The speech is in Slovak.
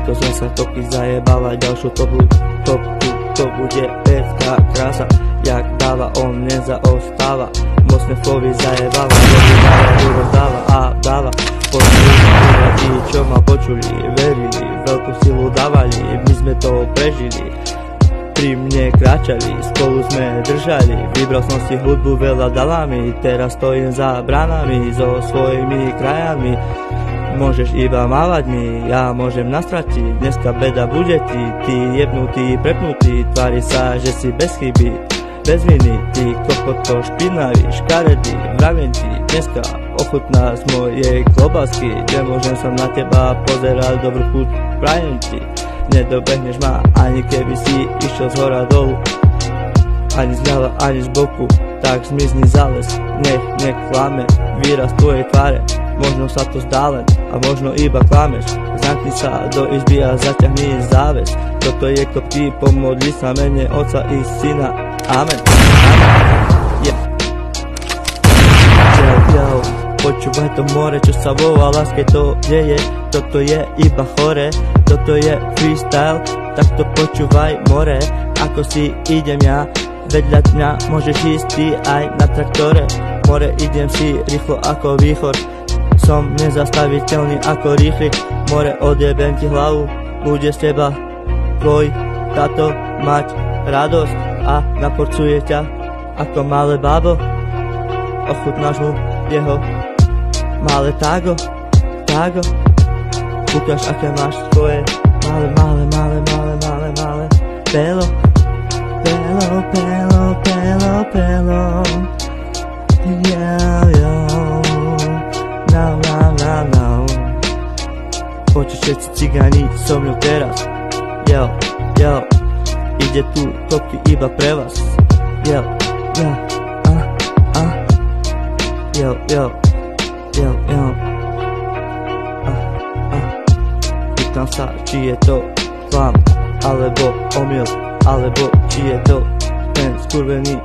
to zasa koky zajebala ďalšiu topku, to bude pecká krása, jak dáva, on nezaostáva, mocné slovy zajebáva, dobrý rozdáva a dáva. Počuli tí, čo ma počuli, verili, veľkú silu dávali, my sme to prežili, pri mne kráčali, spolu sme držali, vybral som si hudbu, veľa dala mi, teraz stojím za bránami, so svojimi krajami. Môžeš iba mávať mi, ja môžem nastratiť, dneska beda bude ty jebnutý, prepnutý, tvári sa, že si bez chyby, bez viny, ty kokoto špinavý, škaredý, vravím ti, dneska ochutná z mojej klobásky, nemôžem sa na teba pozerať, dobrú chuť prajem ti, nedobehneš ma, ani keby si išiel z hora dolu, ani zľava, ani z boku, tak zmizni za les, nech klame výraz tvojej tváre. Možno sa to zdá len a možno iba klameš. Zamkni sa do izby a zaťahni záves. Toto je kopky, pomodli sa mene Otca i Syna. Amen. Yeah. Yo, počúvaj to more, čo sa vo láske to deje. Toto je iba chore, toto je freestyle, tak to počúvaj more. Ako si idem ja, vedľa mňa môžeš ísť ty aj na traktore. More, idem si rýchlo ako výchor, som nezastaviteľný ako rýchly. More, odjebem ti hlavu, bude z teba tvoj táto mať radosť a naporcuje ťa ako malé bábo. Ochutnáš mu jeho malé tágo. Ukáž, aké máš tvoje malé pelo. Počuť všetci cigáni so mňou teraz. Yo, ide tu kopky iba pre vás. Yo, pýtam sa, či je to klam, alebo omyl, alebo či je to ten skurvený